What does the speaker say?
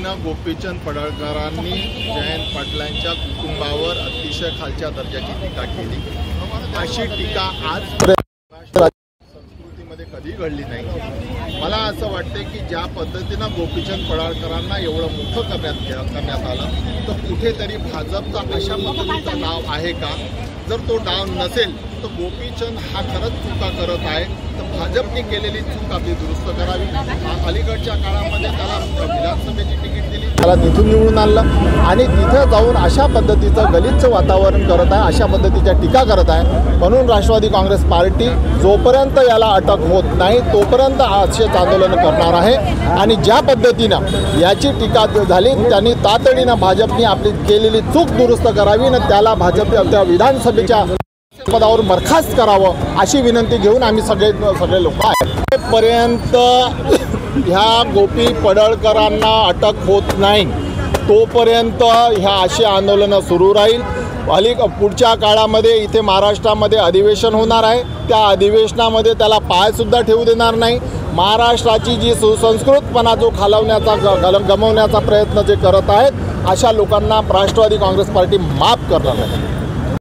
पद्धतीनं गोपीचंद पडळकरांनी जयंत पाटलांच्या कुटुंबावर अतिशय खालच्या दर्जाची टीका केली। अशी टीका आजपर्यंत संस्कृतीमध्ये कधी घडली नाही। मला असं वाटते की ज्या पद्धतीनं गोपीचंद पडळकरांना एवढं मोठं करण्यात आलं, तर कुठेतरी भाजपचा अशा पद्धतीचा डाव आहे का? जर तो डाव नसेल तर गोपीचंद हा खरंच चुका करत आहे, तर भाजपने केलेली चूक आपली दुरुस्त करावी। अलीकडच्या काळामध्ये त्याला विधानसभेची तिकीट दिली, त्याला तिथून निवडून आणलं आणि तिथं जाऊन अशा पद्धतीचं गलिच्छ वातावरण करत आहे, अशा पद्धतीच्या टीका करत आहे। म्हणून राष्ट्रवादी काँग्रेस पार्टी जोपर्यंत याला अटक होत नाही तोपर्यंत असेच आंदोलन करणार आहे। आणि ज्या पद्धतीनं याची टीका झाली त्यांनी तातडीनं भाजपने आपली केलेली चूक दुरुस्त करावी आणि त्याला भाजप त्या विधानसभेच्या पदावर बरखास्त करावं अशी विनंती घेऊन आम्ही सगळे लोक आहेत। पर्यंत ह्या गोपी पडळकरांना अटक होत नाही तोपर्यंत ह्या अशी आंदोलनं सुरू राहील। पुढच्या काळामध्ये इथे महाराष्ट्रामध्ये अधिवेशन होणार आहे, त्या अधिवेशनामध्ये त्याला पायसुद्धा ठेवू देणार नाही। महाराष्ट्राची जी सुसंस्कृतपणा जो गमावण्याचा प्रयत्न जे करत आहेत अशा लोकांना राष्ट्रवादी काँग्रेस पार्टी माफ करणार नाही।